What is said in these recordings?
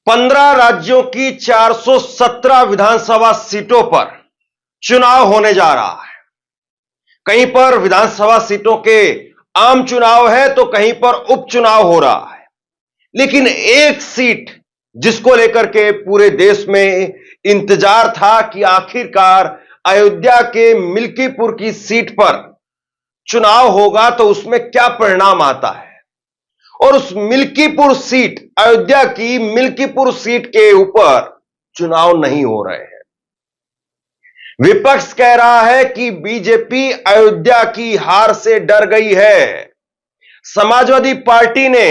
15 राज्यों की 417 विधानसभा सीटों पर चुनाव होने जा रहा है। कहीं पर विधानसभा सीटों के आम चुनाव है तो कहीं पर उपचुनाव हो रहा है, लेकिन एक सीट जिसको लेकर के पूरे देश में इंतजार था कि आखिरकार अयोध्या के मिल्कीपुर की सीट पर चुनाव होगा तो उसमें क्या परिणाम आता है। और उस मिल्कीपुर सीट, अयोध्या की मिल्कीपुर सीट के ऊपर चुनाव नहीं हो रहे हैं। विपक्ष कह रहा है कि बीजेपी अयोध्या की हार से डर गई है। समाजवादी पार्टी ने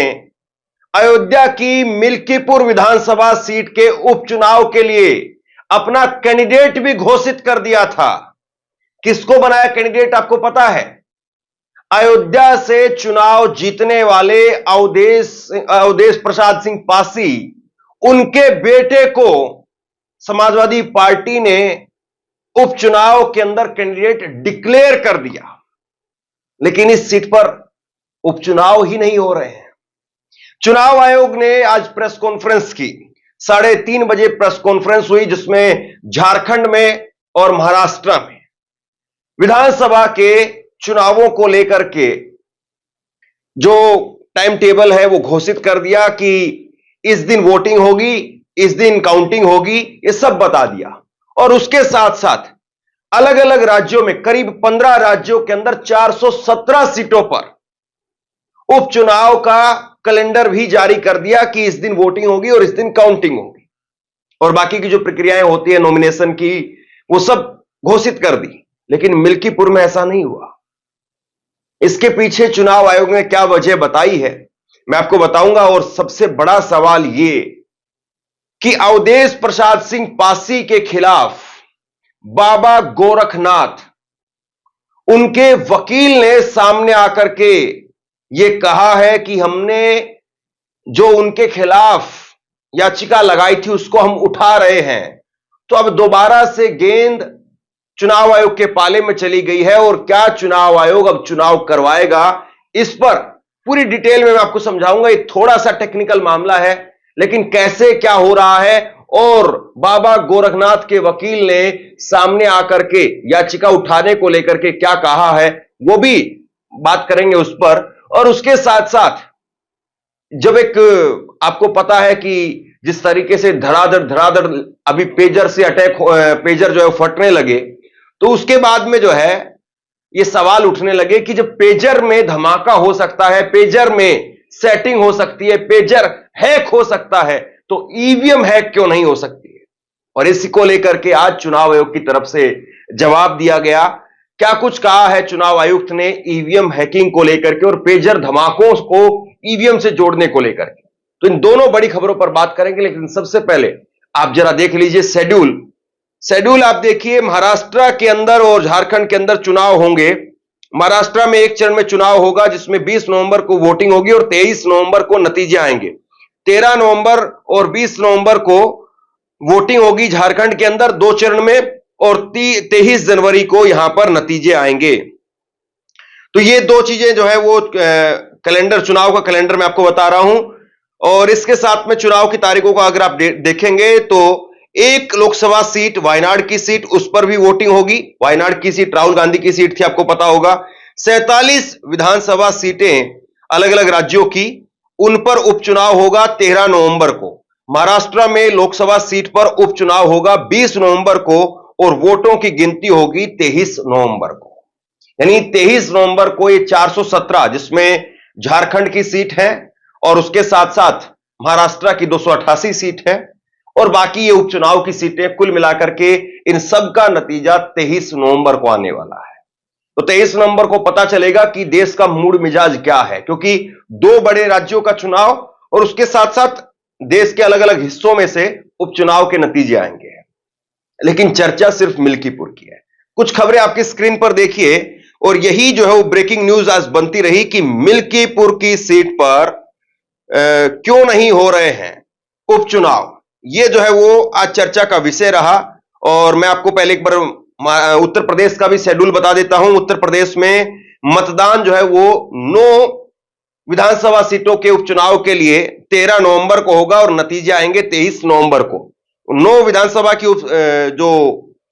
अयोध्या की मिल्कीपुर विधानसभा सीट के उपचुनाव के लिए अपना कैंडिडेट भी घोषित कर दिया था। किसको बनाया कैंडिडेट आपको पता है? अयोध्या से चुनाव जीतने वाले अवधेश प्रसाद सिंह पासी, उनके बेटे को समाजवादी पार्टी ने उपचुनाव के अंदर कैंडिडेट डिक्लेयर कर दिया। लेकिन इस सीट पर उपचुनाव ही नहीं हो रहे हैं। चुनाव आयोग ने आज प्रेस कॉन्फ्रेंस की, 3:30 बजे प्रेस कॉन्फ्रेंस हुई, जिसमें झारखंड में और महाराष्ट्र में विधानसभा के चुनावों को लेकर के जो टाइम टेबल है वो घोषित कर दिया कि इस दिन वोटिंग होगी, इस दिन काउंटिंग होगी, ये सब बता दिया। और उसके साथ साथ अलग अलग राज्यों में, करीब 15 राज्यों के अंदर 417 सीटों पर उपचुनाव का कैलेंडर भी जारी कर दिया कि इस दिन वोटिंग होगी और इस दिन काउंटिंग होगी, और बाकी की जो प्रक्रियाएं होती है नॉमिनेशन की, वो सब घोषित कर दी। लेकिन मिल्कीपुर में ऐसा नहीं हुआ। इसके पीछे चुनाव आयोग ने क्या वजह बताई है, मैं आपको बताऊंगा। और सबसे बड़ा सवाल यह कि अवधेश प्रसाद सिंह पासी के खिलाफ बाबा गोरखनाथ, उनके वकील ने सामने आकर के यह कहा है कि हमने जो उनके खिलाफ याचिका लगाई थी उसको हम उठा रहे हैं। तो अब दोबारा से गेंद चुनाव आयोग के पाले में चली गई है, और क्या चुनाव आयोग अब चुनाव करवाएगा, इस पर पूरी डिटेल में मैं आपको समझाऊंगा। ये थोड़ा सा टेक्निकल मामला है, लेकिन कैसे क्या हो रहा है और बाबा गोरखनाथ के वकील ने सामने आकर के याचिका उठाने को लेकर के क्या कहा है, वो भी बात करेंगे उस पर। और उसके साथ साथ जब आपको पता है कि जिस तरीके से धड़ाधड़ अभी पेजर से अटैक, पेजर जो है फटने लगे, तो उसके बाद में जो है ये सवाल उठने लगे कि जब पेजर में धमाका हो सकता है, पेजर में सेटिंग हो सकती है, पेजर हैक हो सकता है, तो ईवीएम हैक क्यों नहीं हो सकती है। और इसी को लेकर के आज चुनाव आयोग की तरफ से जवाब दिया गया। क्या कुछ कहा है चुनाव आयुक्त ने ईवीएम हैकिंग को लेकर के और पेजर धमाकों को ईवीएम से जोड़ने को लेकर के, तो इन दोनों बड़ी खबरों पर बात करेंगे। लेकिन सबसे पहले आप जरा देख लीजिए शेड्यूल आप देखिए। महाराष्ट्र के अंदर और झारखंड के अंदर चुनाव होंगे। महाराष्ट्र में एक चरण में चुनाव होगा जिसमें 20 नवंबर को वोटिंग होगी और 23 नवंबर को नतीजे आएंगे। 13 नवंबर और 20 नवंबर को वोटिंग होगी झारखंड के अंदर 2 चरण में, और 23 जनवरी को यहां पर नतीजे आएंगे। तो ये 2 चीजें जो है वो कैलेंडर, चुनाव का कैलेंडर मैं आपको बता रहा हूं। और इसके साथ में चुनाव की तारीखों को अगर आप देखेंगे तो एक लोकसभा सीट, वायनाड की सीट, उस पर भी वोटिंग होगी। वायनाड की सीट राहुल गांधी की सीट थी, आपको पता होगा। 47 विधानसभा सीटें अलग अलग राज्यों की, उन पर उपचुनाव होगा 13 नवंबर को। महाराष्ट्र में लोकसभा सीट पर उपचुनाव होगा 20 नवंबर को, और वोटों की गिनती होगी 23 नवंबर को। यानी 23 नवंबर को ये 417, जिसमें झारखंड की सीट है और उसके साथ साथ महाराष्ट्र की 288 सीट है, और बाकी ये उपचुनाव की सीटें कुल मिलाकर के, इन सब का नतीजा 23 नवंबर को आने वाला है। तो 23 नवंबर को पता चलेगा कि देश का मूड मिजाज क्या है, क्योंकि 2 बड़े राज्यों का चुनाव और उसके साथ साथ देश के अलग अलग हिस्सों में से उपचुनाव के नतीजे आएंगे। लेकिन चर्चा सिर्फ मिल्कीपुर की है। कुछ खबरें आपकी स्क्रीन पर देखिए, और यही जो है वो ब्रेकिंग न्यूज आज बनती रही कि मिल्कीपुर की सीट पर क्यों नहीं हो रहे हैं उपचुनाव। ये जो है वो आज चर्चा का विषय रहा। और मैं आपको पहले एक बार उत्तर प्रदेश का भी शेड्यूल बता देता हूं। उत्तर प्रदेश में मतदान जो है वो 9 विधानसभा सीटों के उपचुनाव के लिए 13 नवंबर को होगा और नतीजे आएंगे 23 नवंबर को। 9 विधानसभा की जो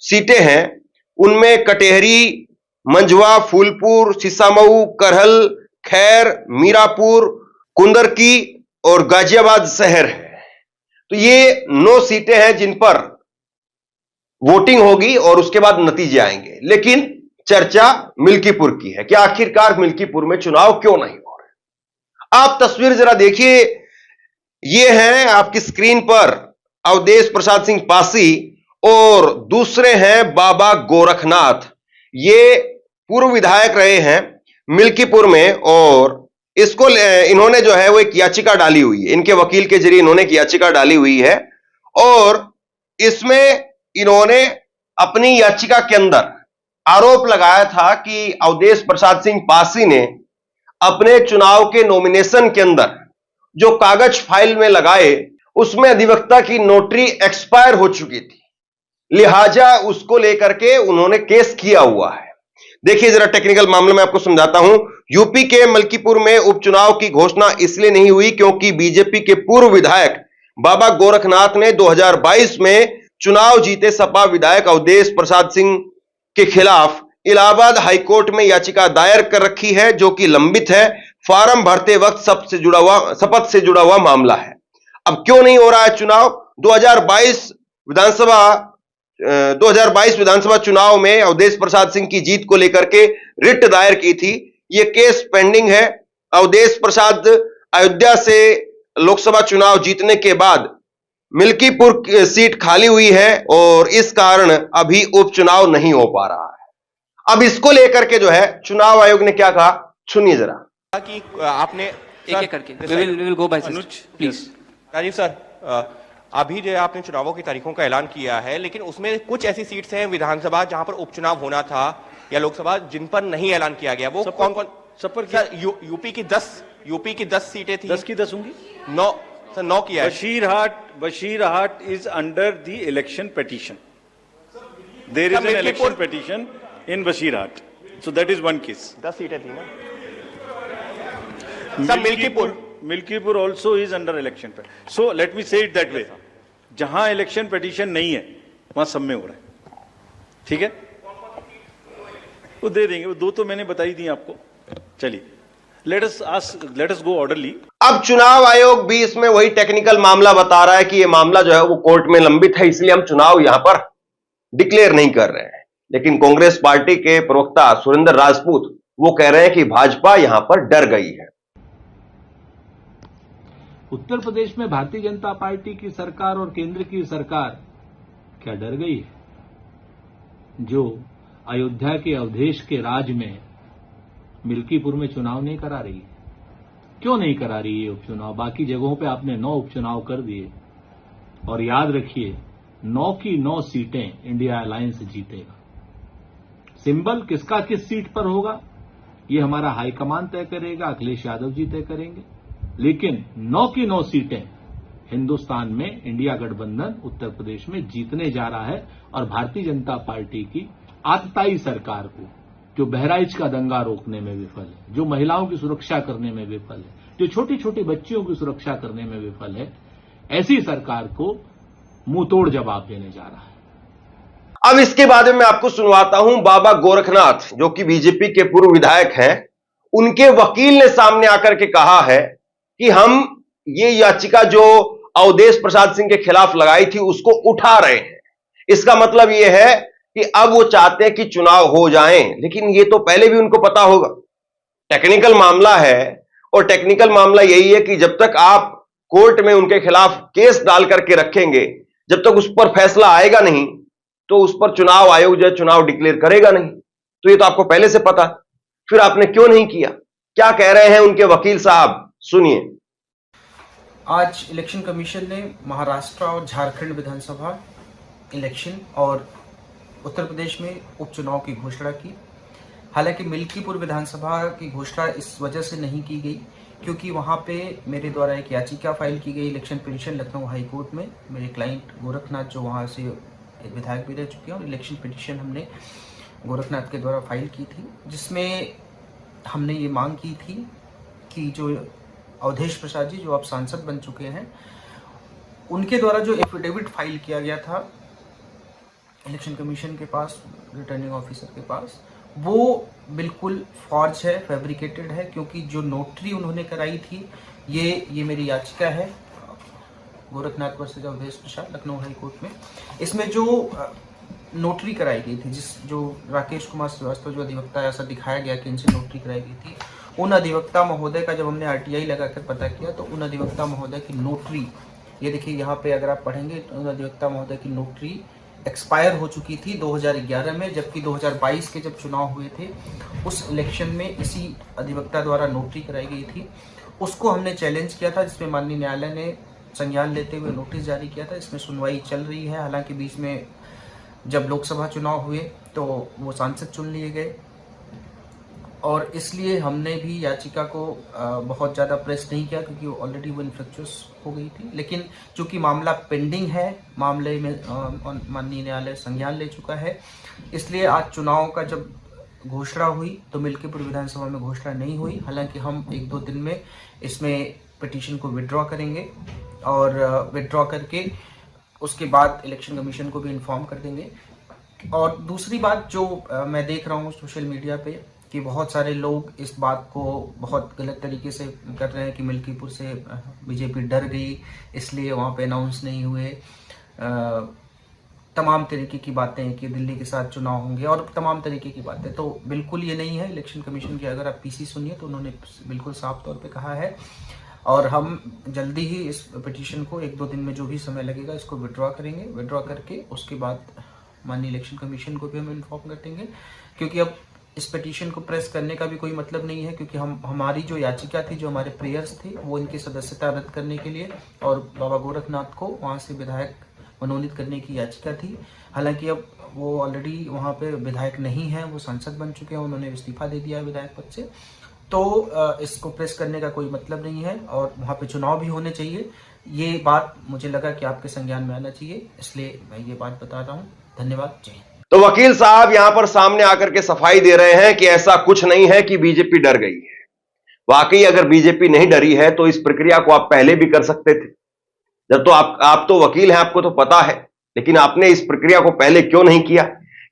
सीटें हैं उनमें कटेहरी, मंझवा, फूलपुर, सीसामऊ, करहल, खैर, मीरापुर, कुंदरकी और गाजियाबाद शहर है। तो ये 9 सीटें हैं जिन पर वोटिंग होगी और उसके बाद नतीजे आएंगे। लेकिन चर्चा मिल्कीपुर की है कि आखिरकार मिल्कीपुर में चुनाव क्यों नहीं हो रहा। आप तस्वीर जरा देखिए, ये हैं आपकी स्क्रीन पर अवधेश प्रसाद सिंह पासी और दूसरे हैं बाबा गोरखनाथ। ये पूर्व विधायक रहे हैं मिल्कीपुर में और इसको इन्होंने जो है वो एक याचिका डाली हुई है, इनके वकील के जरिए इन्होंने एक याचिका डाली हुई है और इसमें इन्होंने अपनी याचिका के अंदर आरोप लगाया था कि अवधेश प्रसाद सिंह पासी ने अपने चुनाव के नॉमिनेशन के अंदर जो कागज फाइल में लगाए उसमें अधिवक्ता की नोटरी एक्सपायर हो चुकी थी, लिहाजा उसको लेकर के उन्होंने केस किया हुआ है। देखिए जरा टेक्निकल मामले में आपको समझाता हूं। यूपी के मलकीपुर में उपचुनाव की घोषणा इसलिए नहीं हुई क्योंकि बीजेपी के पूर्व विधायक बाबा गोरखनाथ ने 2022 में चुनाव जीते सपा विधायक अवधेश प्रसाद सिंह के खिलाफ इलाहाबाद हाईकोर्ट में याचिका दायर कर रखी है जो कि लंबित है। फॉर्म भरते वक्त शपथ से जुड़ा हुआ मामला है। अब क्यों नहीं हो रहा है चुनाव? 2022 विधानसभा चुनाव में अवधेश प्रसाद सिंह की जीत को लेकर के रिट दायर की थी। यह केस पेंडिंग है। अवधेश प्रसाद अयोध्या से लोकसभा चुनाव जीतने के बाद मिल्कीपुर सीट खाली हुई है और इस कारण अभी उपचुनाव नहीं हो पा रहा है। अब इसको लेकर के जो है चुनाव आयोग ने क्या कहा, सुनिए जरा। कि आपने एक करके we will go by Anuj please. Rajiv sir, अभी जो आपने चुनावों की तारीखों का ऐलान किया है, लेकिन उसमें कुछ ऐसी सीट्स हैं विधानसभा जहां पर उपचुनाव होना था या लोकसभा जिन पर नहीं ऐलान किया गया। वो कौन कौन? सर, यूपी की 10 सीटें थी। 10 की 10 होंगी। 9 सर, 9 किया है। Basirhat is under the election petition. There is an election petition in Basirhat, so that is one case. 10 सीटें थी ना sir. Milkipur also is under election पे। सो लेट मी से इट दैट वे, जहां इलेक्शन पिटीशन नहीं है वहां सब में हो रहा है। ठीक है, वो दे देंगे। वो 2 तो मैंने बताई दी आपको। चलिए, लेट अस गो ऑर्डरली। अब चुनाव आयोग भी इसमें वही टेक्निकल मामला बता रहा है कि यह मामला जो है वो कोर्ट में लंबित है, इसलिए हम चुनाव यहां पर डिक्लेयर नहीं कर रहे हैं। लेकिन कांग्रेस पार्टी के प्रवक्ता सुरेंद्र राजपूत वो कह रहे हैं कि भाजपा यहां पर डर गई है। उत्तर प्रदेश में भारतीय जनता पार्टी की सरकार और केंद्र की सरकार क्या डर गई है? जो अयोध्या के अवधेश के राज में मिल्कीपुर में चुनाव नहीं करा रही है। क्यों नहीं करा रही है उपचुनाव? बाकी जगहों पे आपने 9 उपचुनाव कर दिए और याद रखिए 9 की 9 सीटें इंडिया अलायंस जीतेगा। सिंबल किसका किस सीट पर होगा ये हमारा हाईकमान तय करेगा, अखिलेश यादव जी तय करेंगे। लेकिन 9 की 9 सीटें हिंदुस्तान में इंडिया गठबंधन उत्तर प्रदेश में जीतने जा रहा है और भारतीय जनता पार्टी की आतताई सरकार को, जो बहराइच का दंगा रोकने में विफल है, जो महिलाओं की सुरक्षा करने में विफल है, जो छोटी छोटी बच्चियों की सुरक्षा करने में विफल है, ऐसी सरकार को मुंहतोड़ जवाब देने जा रहा है। अब इसके बाद में मैं आपको सुनवाता हूं बाबा गोरखनाथ जो कि बीजेपी के पूर्व विधायक हैं। उनके वकील ने सामने आकर के कहा है कि हम ये याचिका जो अवधेश प्रसाद सिंह के खिलाफ लगाई थी उसको उठा रहे हैं। इसका मतलब यह है कि अब वो चाहते हैं कि चुनाव हो जाएं, लेकिन ये तो पहले भी उनको पता होगा। टेक्निकल मामला है और टेक्निकल मामला यही है कि जब तक आप कोर्ट में उनके खिलाफ केस डाल करके रखेंगे, जब तक उस पर फैसला आएगा नहीं तो उस पर चुनाव आयोग जो चुनाव डिक्लेयर करेगा नहीं। तो ये तो आपको पहले से पता, फिर आपने क्यों नहीं किया? क्या कह रहे हैं उनके वकील साहब, सुनिए। आज इलेक्शन कमीशन ने महाराष्ट्र और झारखंड विधानसभा इलेक्शन और उत्तर प्रदेश में उपचुनाव की घोषणा की। हालांकि मिल्कीपुर विधानसभा की घोषणा इस वजह से नहीं की गई क्योंकि वहां पे मेरे द्वारा एक याचिका फाइल की गई election petition Lucknow high court में। मेरे क्लाइंट गोरखनाथ जो वहां से एक विधायक भी रह चुके हैं और इलेक्शन पिटीशन हमने गोरखनाथ के द्वारा फाइल की थी, जिसमें हमने ये मांग की थी कि जो अवधेश प्रसाद जी, जो अब सांसद बन चुके हैं, उनके द्वारा जो एफिडेविट फाइल किया गया था इलेक्शन कमीशन के पास, रिटर्निंग ऑफिसर के पास, वो बिल्कुल फॉर्ज है, फैब्रिकेटेड है, क्योंकि जो नोटरी उन्होंने कराई थी, ये मेरी याचिका है Gorakhnath versus Awadhesh Prasad, Lucknow high court में। इसमें जो नोटरी कराई गई थी, जो राकेश कुमार श्रीवास्तव जो अधिवक्ता, ऐसा दिखाया गया कि इनसे नोटरी कराई गई थी, उन अधिवक्ता महोदय का जब हमने RTI लगाकर पता किया तो उन अधिवक्ता महोदय की नोटरी, ये देखिए यहाँ पे अगर आप पढ़ेंगे, उन अधिवक्ता महोदय की नोटरी एक्सपायर हो चुकी थी 2011 में, जबकि 2022 के जब चुनाव हुए थे उस इलेक्शन में इसी अधिवक्ता द्वारा नोटरी कराई गई थी। उसको हमने चैलेंज किया था, जिसमें माननीय न्यायालय ने संज्ञान लेते हुए नोटिस जारी किया था। इसमें सुनवाई चल रही है। हालांकि बीच में जब लोकसभा चुनाव हुए तो वो सांसद चुन लिए गए, और इसलिए हमने भी याचिका को बहुत ज़्यादा प्रेस नहीं किया, क्योंकि ऑलरेडी वो इन्फ्लेक्चुअस हो गई थी। लेकिन चूंकि मामला पेंडिंग है, मामले में माननीय न्यायालय संज्ञान ले चुका है, इसलिए आज चुनाव का जब घोषणा हुई तो मिल्कीपुर विधानसभा में घोषणा नहीं हुई। हालांकि हम 1-2 दिन में इसमें पिटीशन को विड्रॉ करेंगे, और विड्रॉ करके उसके बाद इलेक्शन कमीशन को भी इन्फॉर्म कर देंगे। और दूसरी बात जो मैं देख रहा हूँ सोशल मीडिया पे, कि बहुत सारे लोग इस बात को बहुत गलत तरीके से कर रहे हैं कि मिल्कीपुर से बीजेपी डर गई, इसलिए वहाँ पे अनाउंस नहीं हुए, तमाम तरीके की बातें कि दिल्ली के साथ चुनाव होंगे और तमाम तरीके की बातें। तो बिल्कुल ये नहीं है। इलेक्शन कमीशन की अगर आप PC सुनिए तो उन्होंने बिल्कुल साफ तौर पे कहा है, और हम जल्दी ही इस पिटीशन को 1-2 दिन में जो भी समय लगेगा इसको विड्रॉ करेंगे। विड्रॉ करके उसके बाद माननीय इलेक्शन कमीशन को भी हम इन्फॉर्म कर देंगे, क्योंकि अब इस पिटीशन को प्रेस करने का भी कोई मतलब नहीं है, क्योंकि हमारी जो याचिका थी, जो हमारे प्रेयर्स थे, वो इनकी सदस्यता रद्द करने के लिए और बाबा गोरखनाथ को वहाँ से विधायक मनोनीत करने की याचिका थी। हालांकि अब वो ऑलरेडी वहाँ पे विधायक नहीं है, वो सांसद बन चुके हैं, उन्होंने इस्तीफा दे दिया है विधायक पद से, तो इसको प्रेस करने का कोई मतलब नहीं है, और वहाँ पे चुनाव भी होने चाहिए। ये बात मुझे लगा कि आपके संज्ञान में आना चाहिए, इसलिए मैं ये बात बता रहा हूँ। धन्यवाद। जय हिंद। तो वकील साहब यहां पर सामने आकर के सफाई दे रहे हैं कि ऐसा कुछ नहीं है कि बीजेपी डर गई है। वाकई अगर बीजेपी नहीं डरी है तो इस प्रक्रिया को आप पहले भी कर सकते थे। जब तो आप तो वकील हैं, आपको तो पता है, लेकिन आपने इस प्रक्रिया को पहले क्यों नहीं किया?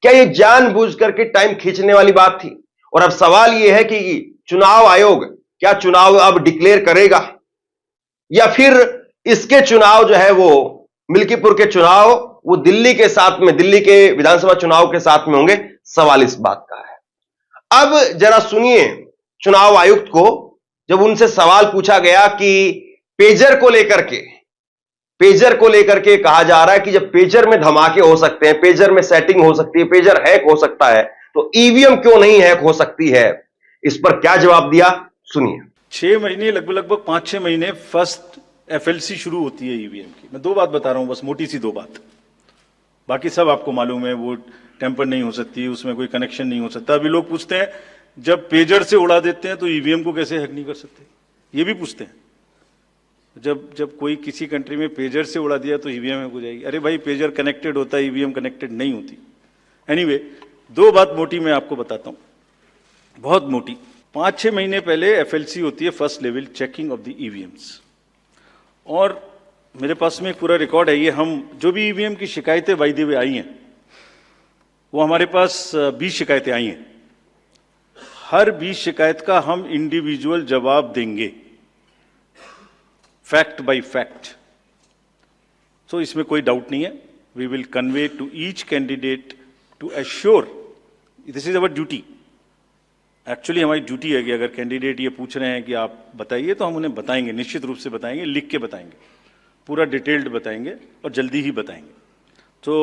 क्या ये जानबूझ करके टाइम खींचने वाली बात थी? और अब सवाल यह है कि चुनाव आयोग क्या चुनाव अब डिक्लेयर करेगा, या फिर इसके चुनाव जो है वो मिल्कीपुर के चुनाव वो दिल्ली के साथ में, दिल्ली के विधानसभा चुनाव के साथ में होंगे? सवाल इस बात का है। अब जरा सुनिए चुनाव आयुक्त को, जब उनसे सवाल पूछा गया कि पेजर को लेकर के कहा जा रहा है कि जब पेजर में धमाके हो सकते हैं, पेजर में सेटिंग हो सकती है, पेजर हैक हो सकता है, तो ईवीएम क्यों नहीं हैक हो सकती है? इस पर क्या जवाब दिया, सुनिए। 6 महीने, लगभग 5-6 महीने फर्स्ट FLC शुरू होती है ईवीएम की। मैं 2 बात बता रहा हूं, बस मोटी सी 2 बात, बाकी सब आपको मालूम है। वो टेम्पर नहीं हो सकती, उसमें कोई कनेक्शन नहीं हो सकता। अभी लोग पूछते हैं जब पेजर से उड़ा देते हैं तो ईवीएम को कैसे हैक नहीं कर सकते, ये भी पूछते हैं। जब कोई किसी कंट्री में पेजर से उड़ा दिया तो ईवीएम हैक हो जाएगी। अरे भाई, पेजर कनेक्टेड होता है, ईवीएम कनेक्टेड नहीं होती। एनीवे, 2 बात मोटी मैं आपको बताता हूं, बहुत मोटी। 5-6 महीने पहले FLC होती है, first level checking of the EVMs, और मेरे पास में एक पूरा रिकॉर्ड है। ये हम जो भी ईवीएम की शिकायतें वायदे में आई हैं, वो हमारे पास 20 शिकायतें आई हैं। हर 20 शिकायत का हम इंडिविजुअल जवाब देंगे, फैक्ट बाय फैक्ट। सो इसमें कोई डाउट नहीं है। We will convey to each candidate to assure, this is our duty. Actually हमारी ड्यूटी है कि अगर कैंडिडेट ये पूछ रहे हैं कि आप बताइए, तो हम उन्हें बताएंगे, निश्चित रूप से बताएंगे, लिख के बताएंगे, पूरा डिटेल्ड बताएंगे और जल्दी ही बताएंगे। तो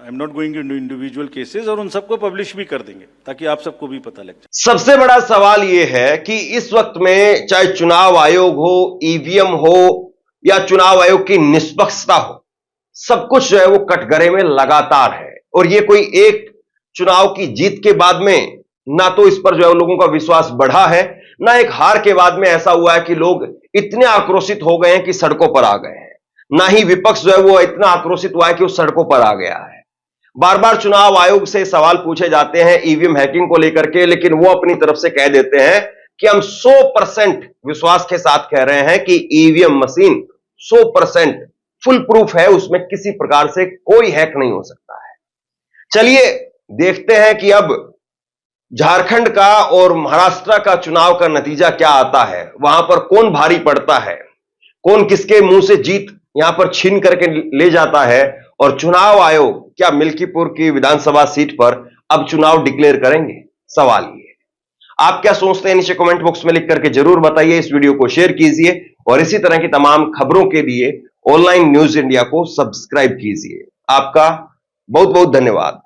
I am not going into individual cases, और उन सबको पब्लिश भी कर देंगे ताकि आप सबको भी पता लग जाए। सबसे बड़ा सवाल यह है कि इस वक्त में चाहे चुनाव आयोग हो, ईवीएम हो, या चुनाव आयोग की निष्पक्षता हो, सब कुछ जो है वो कटघरे में लगातार है। और ये कोई एक चुनाव की जीत के बाद में ना तो इस पर जो है लोगों का विश्वास बढ़ा है, ना एक हार के बाद में ऐसा हुआ है कि लोग इतने आक्रोशित हो गए हैं कि सड़कों पर आ गए हैं, ना ही विपक्ष जो है वो इतना आक्रोशित हुआ है कि वो सड़कों पर आ गया है। बार बार चुनाव आयोग से सवाल पूछे जाते हैं ईवीएम हैकिंग को लेकर के, लेकिन वो अपनी तरफ से कह देते हैं कि हम 100% विश्वास के साथ कह रहे हैं कि ईवीएम मशीन 100% फुल प्रूफ है, उसमें किसी प्रकार से कोई हैक नहीं हो सकता है। चलिए देखते हैं कि अब झारखंड का और महाराष्ट्र का चुनाव का नतीजा क्या आता है, वहां पर कौन भारी पड़ता है, कौन किसके मुंह से जीत यहां पर छीन करके ले जाता है, और चुनाव आयोग क्या मिल्कीपुर की विधानसभा सीट पर अब चुनाव डिक्लेयर करेंगे? सवाल ये है। आप क्या सोचते हैं नीचे कमेंट बॉक्स में लिख करके जरूर बताइए। इस वीडियो को शेयर कीजिए और इसी तरह की तमाम खबरों के लिए ऑनलाइन न्यूज इंडिया को सब्सक्राइब कीजिए। आपका बहुत बहुत धन्यवाद।